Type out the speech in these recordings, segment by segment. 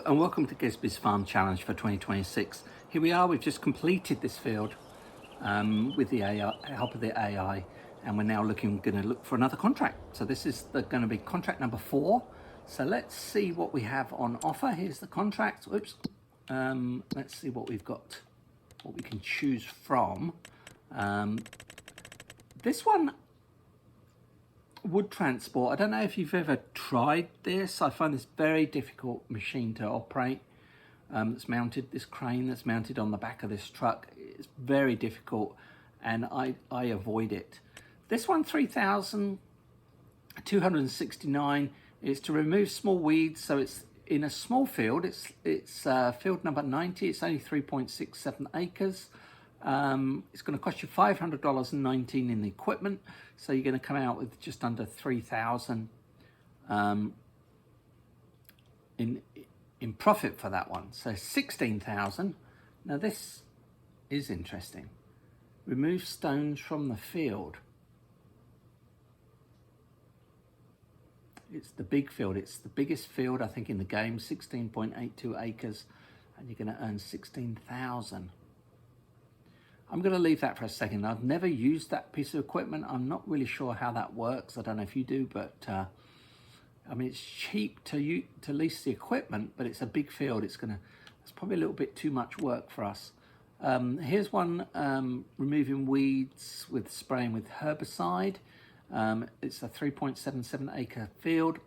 Hello and welcome to Gezzbys Farm Challenge for 2026. Here we are, we've just completed this field with the help of the AI, and we're now going to look for another contract. So this is going to be contract number 4. So let's see what we have on offer. Here's the contract. Oops. Let's see what we've got, what we can choose from. This one, wood transport. I don't know if you've ever tried this. I find this very difficult machine to operate. It's mounted, this crane that's mounted on the back of this truck. It's very difficult and I avoid it. This one, 3,269, is to remove small weeds. So it's in a small field. It's field number 90. It's only 3.67 acres. It's going to cost you $500.19 in the equipment, so you're going to come out with just under 3,000 in profit for that one. So 16,000. Now this is interesting. Remove stones from the field. It's the big field. It's the biggest field I think in the game. 16.82 acres, and you're going to earn 16,000. I'm going to leave that for a second. I've never used that piece of equipment. I'm not really sure how that works. I don't know if you do, but I mean, it's cheap to lease the equipment, but it's a big field. It's probably a little bit too much work for us. Here's one, removing weeds with spraying with herbicide. It's a 3.77 acre field.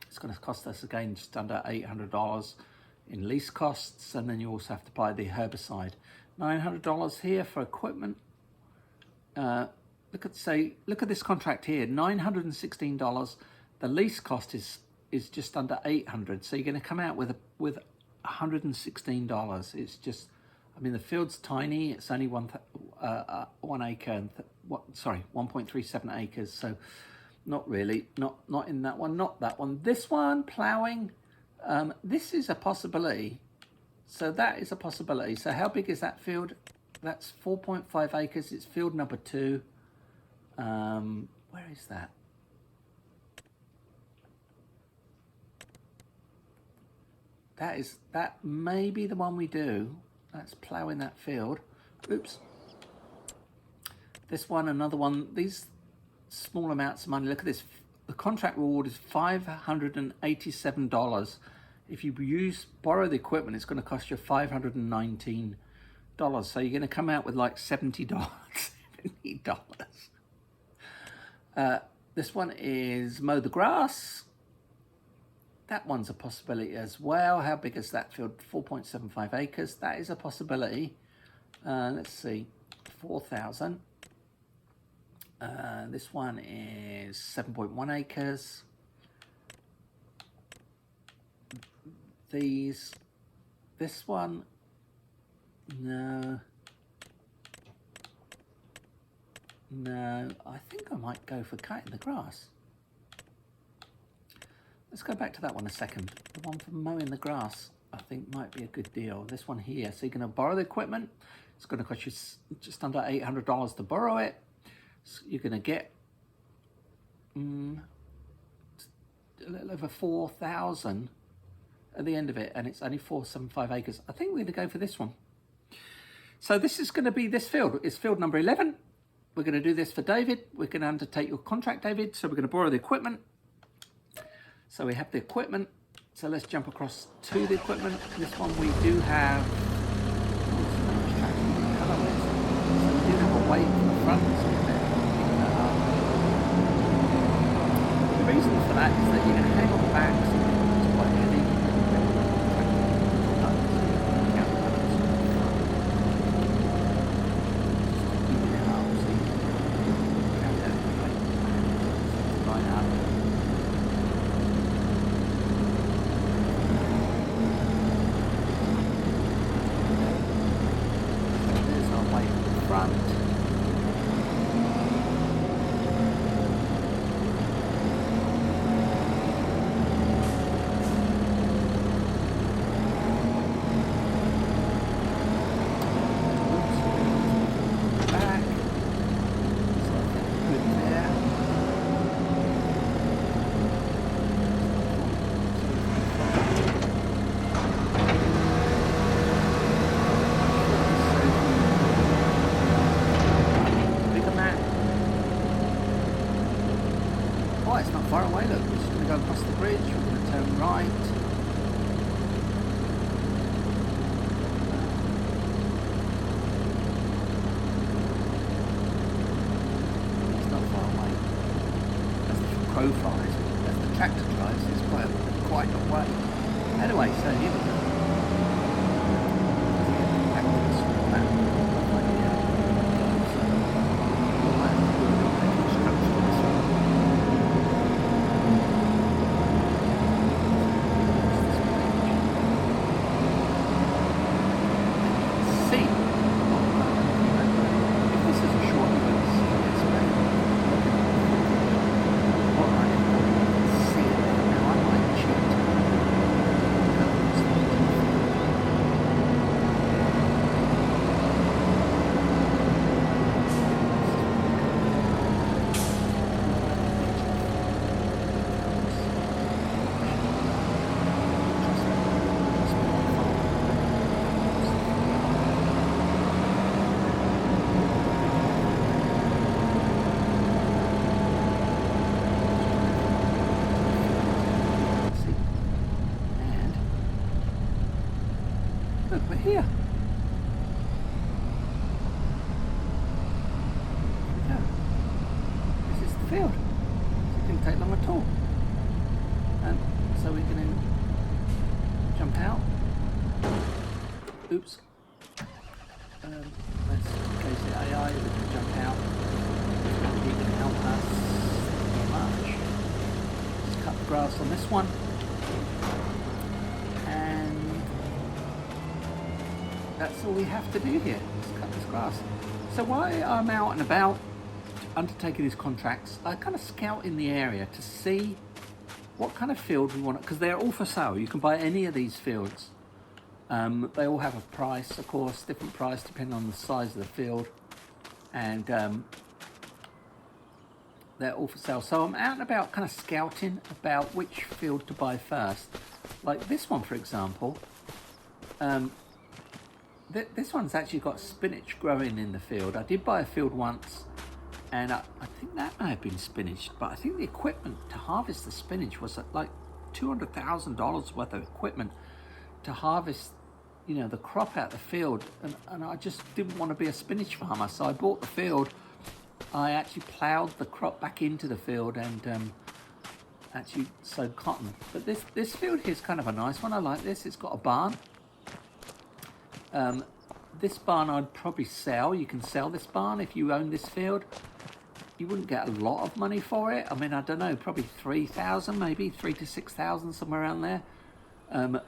It's going to cost us again just under $800 in lease costs, and then you also have to buy the herbicide. $900 here for equipment. Look at this contract here, $916. The lease cost is just under $800. So you're going to come out with $116. It's just, I mean, the field's tiny. It's only 1 acre and 1.37 acres. So not really, not in that one, not that one. This one, plowing. This is a possibility. So that is a possibility. So how big is that field? That's 4.5 acres. It's field number 2. Where is that? That may be the one we do. That's ploughing that field. Oops. This one, another one. These small amounts of money. Look at this. The contract reward is $587. If you borrow the equipment, it's going to cost you $519. So you're going to come out with like $70. $70. This one is mow the grass. That one's a possibility as well. How big is that field? 4.75 acres. That is a possibility. Let's see, 4,000. This one is 7.1 acres. This one, no, I think I might go for cutting the grass. Let's go back to that one a second. The one for mowing the grass, I think might be a good deal. This one here, so you're going to borrow the equipment. It's going to cost you just under $800 to borrow it. So you're going to get a little over 4,000 at the end of it, and it's only 4.75 acres. I think we're going to go for this one. So this is going to be this field. It's field number 11. We're going to do this for David. We're going to undertake your contract, David. So we're going to borrow the equipment. So we have the equipment. So let's jump across to the equipment. This one we do have. So we do have a weight in the front. So the reason for that is that you're going to hang on the back. So it's quite heavy. Anyway, so here we go. Back to the small map. So, we'll have to do a little bit of construction on this one. See, if this is a short glimpse of this way, what I can see it there. Now I might cheat. Look, we're here. Yeah. This is the field. So it didn't take long at all. So we're going to jump out. Oops. Let's go to the AI. We can jump out. He can help us much. Let's cut the grass on this one. That's all we have to do here, is cut this grass. So while I'm out and about undertaking these contracts, I kind of scout in the area to see what kind of field we want, because they're all for sale. You can buy any of these fields. They all have a price, of course, different price depending on the size of the field, and they're all for sale. So I'm out and about kind of scouting about which field to buy first. Like this one, for example. This one's actually got spinach growing in the field. I did buy a field once, and I think that may have been spinach, but I think the equipment to harvest the spinach was like $200,000 worth of equipment to harvest, you know, the crop out of the field, and I just didn't want to be a spinach farmer, so I bought the field. I actually ploughed the crop back into the field and actually sowed cotton. But this field here is kind of a nice one. I like this. It's got a barn. This barn I'd probably sell. You can sell this barn if you own this field. You wouldn't get a lot of money for it. I mean, I don't know, probably 3,000, maybe 3,000 to 6,000, somewhere around there. I mean,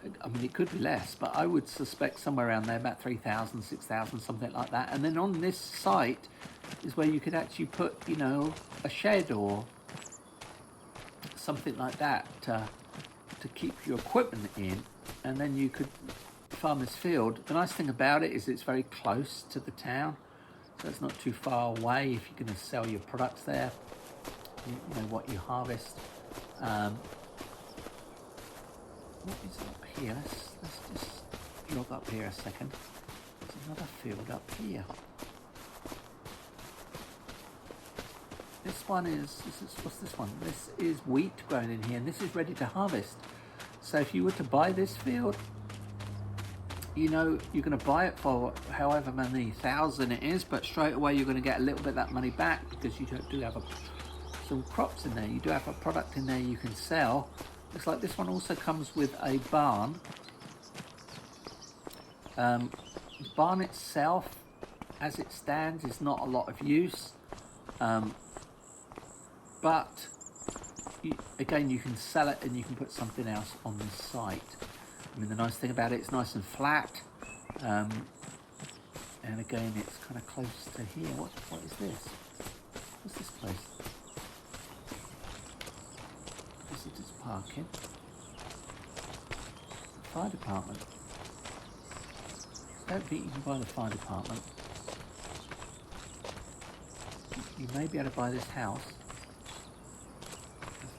it could be less, but I would suspect somewhere around there, about 3,000, 6,000, something like that. And then on this site is where you could actually put, you know, a shed or something like that to keep your equipment in, and then you could farm this field. The nice thing about it is it's very close to the town, so it's not too far away if you're going to sell your products there, you know what you harvest. What is up here? Let's just log up here a second. There's another field up here. This one is, what's this one? This is wheat grown in here, and this is ready to harvest. So if you were to buy this field, you know, you're going to buy it for however many thousand it is, but straight away you're going to get a little bit of that money back because you do have some crops in there. You do have a product in there you can sell. Looks like this one also comes with a barn. The barn itself, as it stands, is not a lot of use. But again, you can sell it and you can put something else on the site. I mean, the nice thing about it, it's nice and flat, and again, it's kind of close to here. What is this? What's this place? Visitors parking. Fire department. I don't think you can buy the fire department. You may be able to buy this house.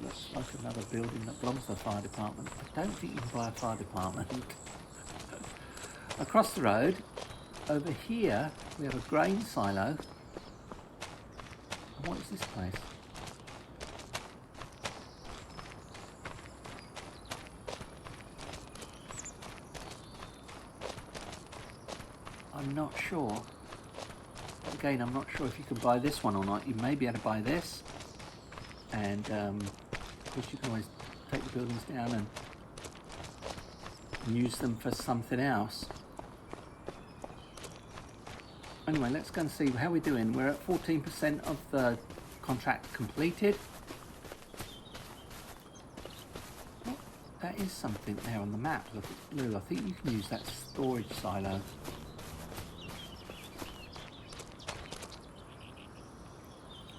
Looks like another building that belongs to the fire department. I don't think you can buy a fire department. Across the road, over here, we have a grain silo. And what is this place? I'm not sure. But again, I'm not sure if you can buy this one or not. You may be able to buy this. And of course you can always take the buildings down and can use them for something else. Anyway, let's go and see how we're doing. We're at 14% of the contract completed. Oh, that is something there on the map. Look, it's blue. I think you can use that storage silo.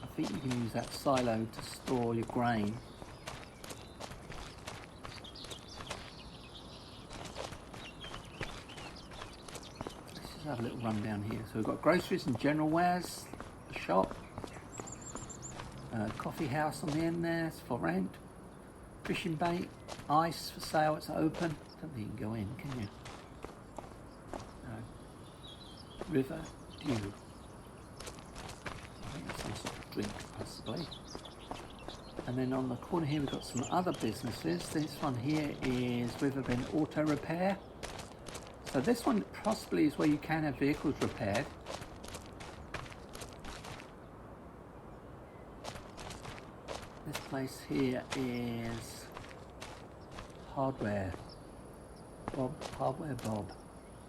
I think you can use that silo to store your grain. Have a little run down here. So we've got groceries and general wares, a shop, coffee house on the end there, it's for rent, fishing bait, ice for sale, it's open. Don't think you can go in, can you? No. River Dew. I think that's some sort of drink, possibly. And then on the corner here we've got some other businesses. This one here is Riverbend Auto Repair. So this one possibly is where you can have vehicles repaired. This place here is Hardware Bob, Hardware Bob.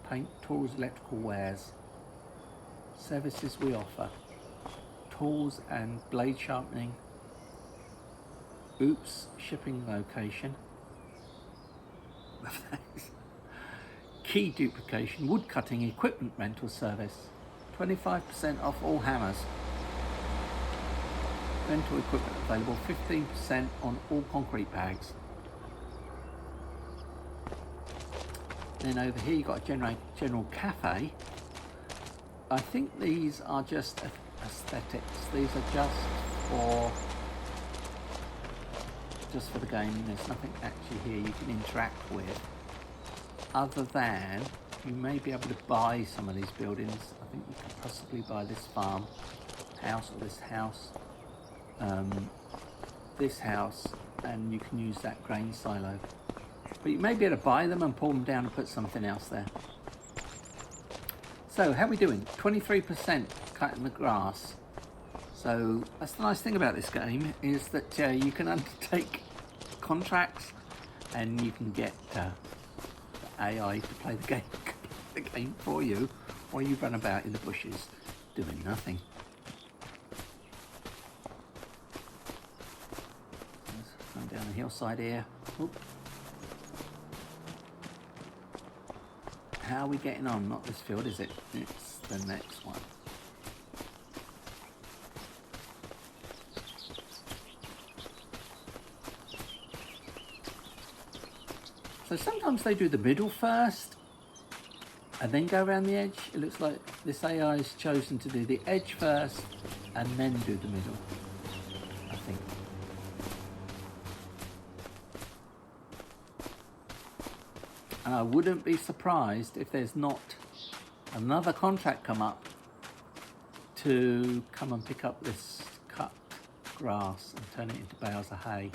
Paint, tools, electrical wares. Services we offer. Tools and blade sharpening. Oops, shipping location. Key duplication, wood cutting equipment rental service, 25% off all hammers. Rental equipment available, 15% on all concrete bags. Then over here you've got a general cafe. I think these are just aesthetics. These are just for the game. There's nothing actually here you can interact with. Other than you may be able to buy some of these buildings. I think you could possibly buy this farm house or this house, and you can use that grain silo. But you may be able to buy them and pull them down and put something else there. So how are we doing? 23% cutting the grass. So that's the nice thing about this game, is that you can undertake contracts and you can get AI to play the game for you, while you run about in the bushes doing nothing. Let's run down the hillside here. Oop. How are we getting on? Not this field, is it? It's the next one. So sometimes they do the middle first and then go around the edge. It looks like this AI has chosen to do the edge first and then do the middle, I think. And I wouldn't be surprised if there's not another contract come up to come and pick up this cut grass and turn it into bales of hay.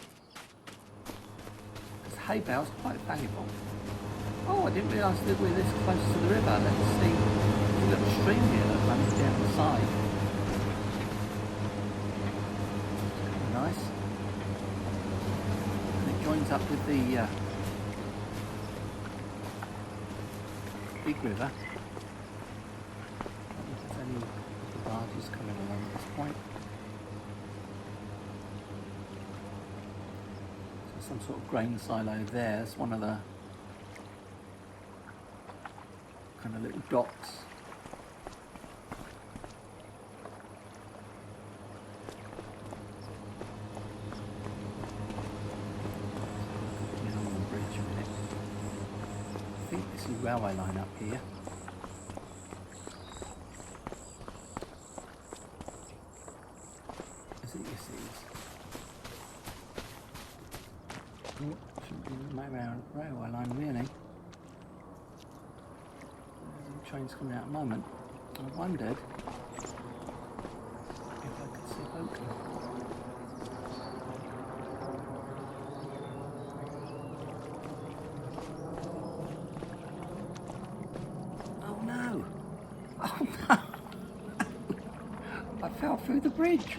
Hay bales are quite valuable. Oh, I didn't realise that we're this close to the river. Let's see. There's a little stream here that runs down the side. Kind of nice. And it joins up with the big river. I don't know if there's any of the barges coming along at this point. Some sort of grain silo there. It's one of the kind of little dots. Get on the bridge a minute. I think this is railway line up here. Is it? Yes, it is. Shouldn't be my railway line, really. The train's coming out at the moment. I wondered if I could see Oakham. Oh no! Oh no! I fell through the bridge.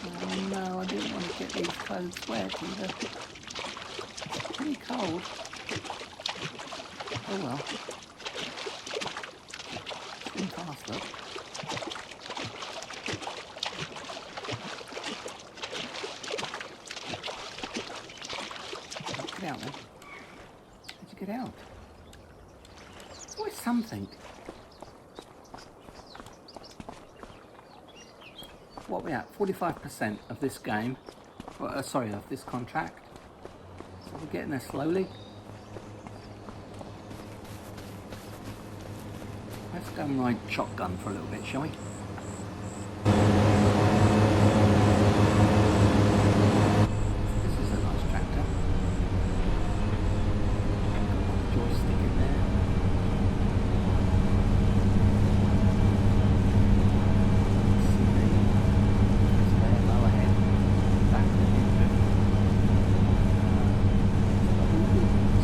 Oh no, I didn't want to get these clothes wet either. Any cold. Oh well. It's been fast, look. Get out then. How'd you get out? Always something. What are we at? 45% of this game. Sorry, of this contract. So we're getting there slowly. Let's go and ride shotgun for a little bit, shall we? This is a nice tractor. Joystick in there.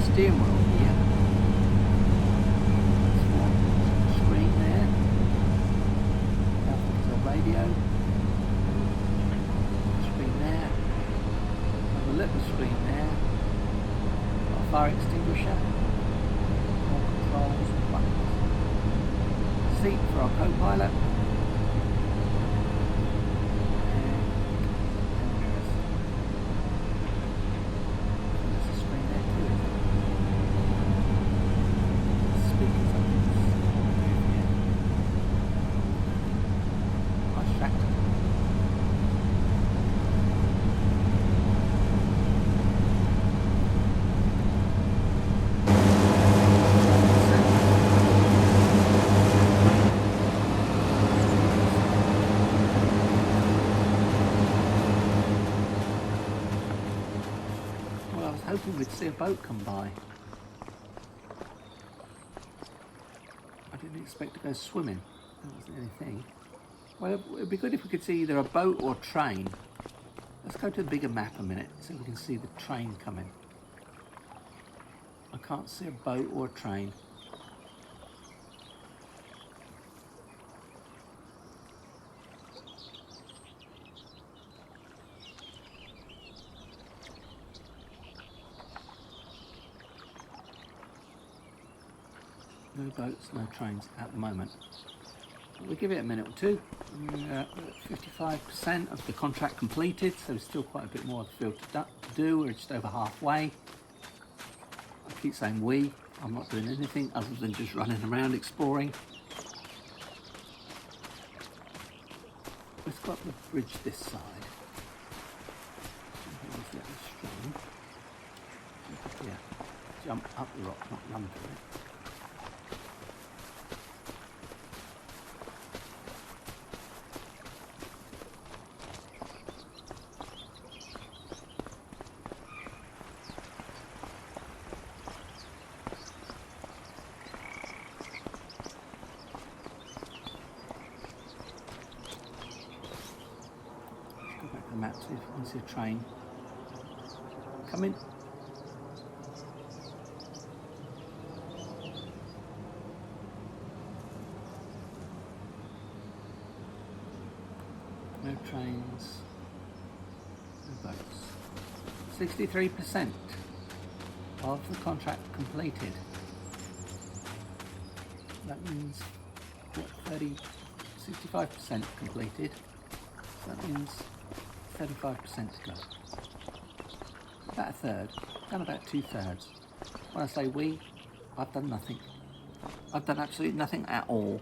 Steering wheel here. Screen there. There's a radio. Screen there. Have a little screen there. Got a fire extinguisher. More controls and buttons. Seat for our co-pilot. Hoping we'd see a boat come by. I didn't expect to go swimming. That wasn't anything. Well, it would be good if we could see either a boat or a train. Let's go to the bigger map a minute so we can see the train coming. I can't see a boat or a train. No boats, no trains at the moment. We'll give it a minute or two. 55% of the contract completed, so there's still quite a bit more of the field to do. We're just over halfway. I keep saying we. I'm not doing anything other than just running around exploring. Let's got the bridge this side. Yeah, jump up the rock, not run through it. Map, see if we can see a train coming. No trains, no boats. 63% of the contract completed. That means what, 65% completed. So that means 35% to go. About a third, done about 2/3. When I say we, I've done nothing. I've done absolutely nothing at all.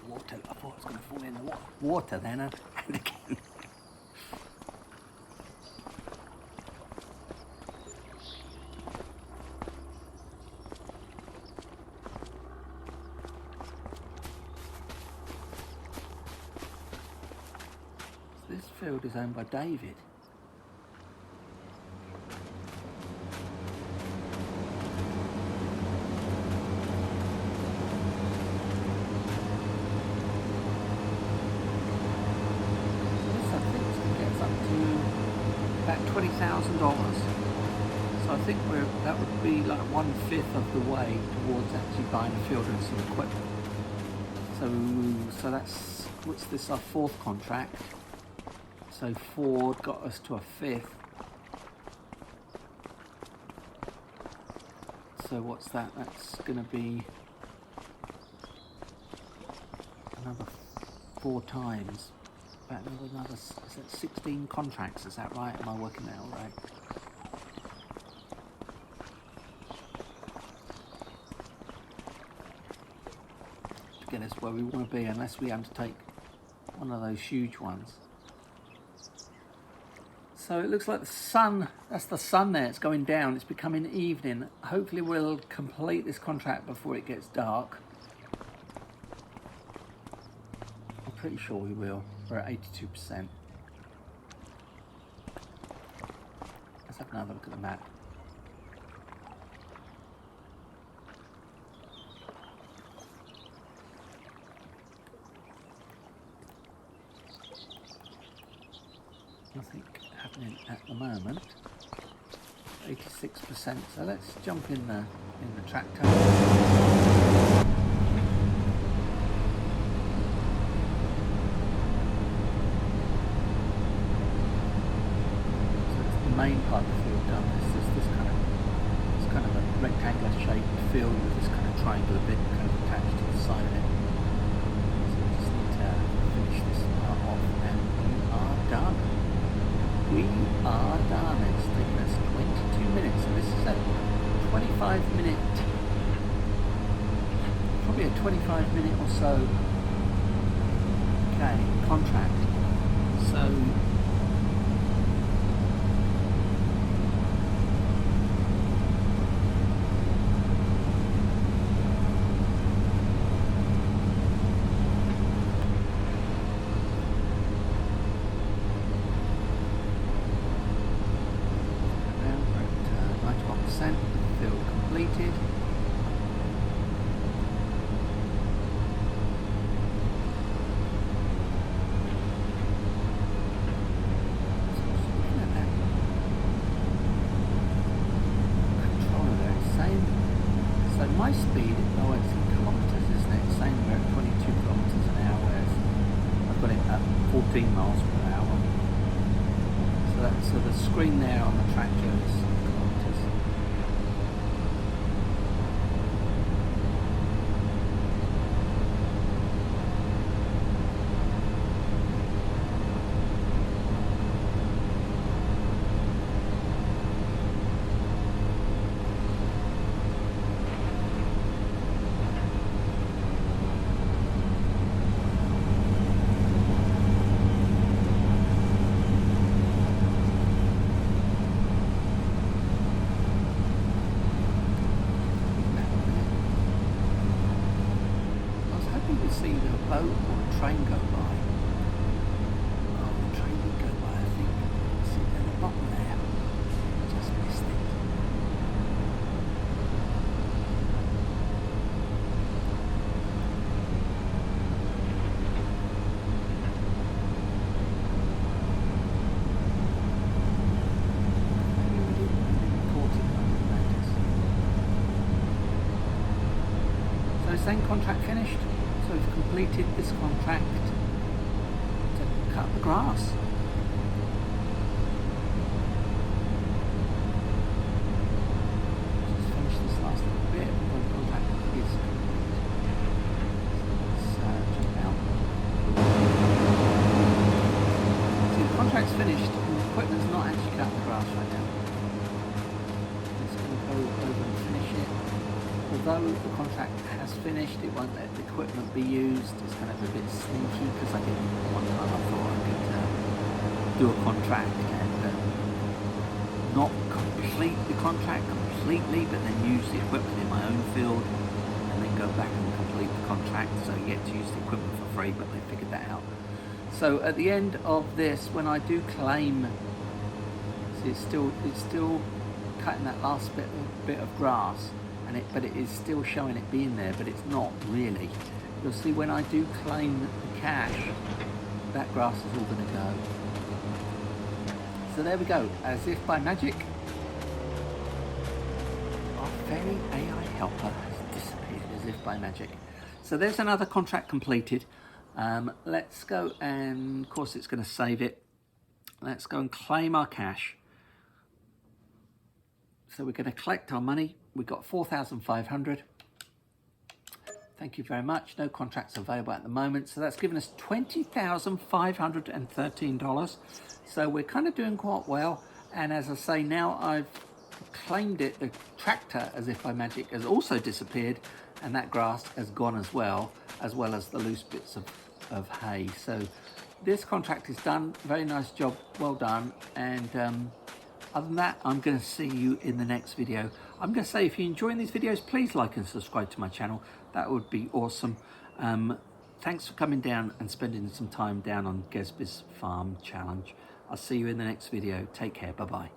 Water. I thought I was going to fall in the water then, and again. This field is owned by David. This, I think, is going to get us up to about $20,000. So I think that would be like 1/5 of the way towards actually buying a field and some equipment. So that's, what's this, our 4th contract. So Ford got us to a 5th. So what's that? That's going to be another 4 times. About another, is that 16 contracts? Is that right? Am I working that all right? To get us where we want to be, unless we undertake one of those huge ones. So it looks like the sun, that's the sun there, it's going down, it's becoming evening. Hopefully we'll complete this contract before it gets dark. I'm pretty sure we will. We're at 82%. Let's have another look at the map. Nothing happening at the moment. 86%. So let's jump in the tractor. Main part of the field done. This kind of a rectangular shaped field with this kind of triangular bit kind of attached to the side of it. So we just need to finish this part off and we are done. We are done. It's taken us 22 minutes, so this is a 25-minute, probably a 25-minute or so, okay, contract. So field completed. Controller there, same. So my speed, oh, it's in kilometers, isn't it? Same, we're at 22 kilometers an hour, whereas I've got it at 14 miles per hour. So the screen there on the tractor is kilometers. See the boat or a train go by. Oh, the train did go by, I think. See at the bottom there. Just missed it. Maybe we didn't caught it on the notice. So is then contract finished? So we've completed this contract to cut the grass. Just finish this last little bit before the contract is complete. So let's jump out. See, the contract's finished and the equipment's not actually cutting the grass right now. It's going to go over and finish it. Although the contract has finished, it won't let the equipment be used. It's kind of a bit sneaky because I didn't, one time I thought I could do a contract and not complete the contract completely, but then use the equipment in my own field and then go back and complete the contract. So you get to use the equipment for free, but they figured that out. So at the end of this, when I do claim, see, it's still cutting that last bit of grass. But it is still showing it being there, but it's not really. You'll see when I do claim the cash, that grass is all going to go. So So there we go, as if by magic, our fairy AI helper has disappeared as if by magic. So there's another contract completed. Let's go, and of course it's going to save it. Let's go and claim our cash. So we're going to collect our money. We've got 4,500. Thank you very much. No contracts available at the moment. So that's given us $20,513. So we're kind of doing quite well. And as I say, now I've claimed it. The tractor, as if by magic, has also disappeared. And that grass has gone as well as the loose bits of hay. So this contract is done. Very nice job. Well done. And other than that, I'm going to see you in the next video. I'm going to say, if you're enjoying these videos, please like and subscribe to my channel. That would be awesome. Thanks for coming down and spending some time down on Gezzbys Farm Challenge. I'll see you in the next video. Take care. Bye-bye.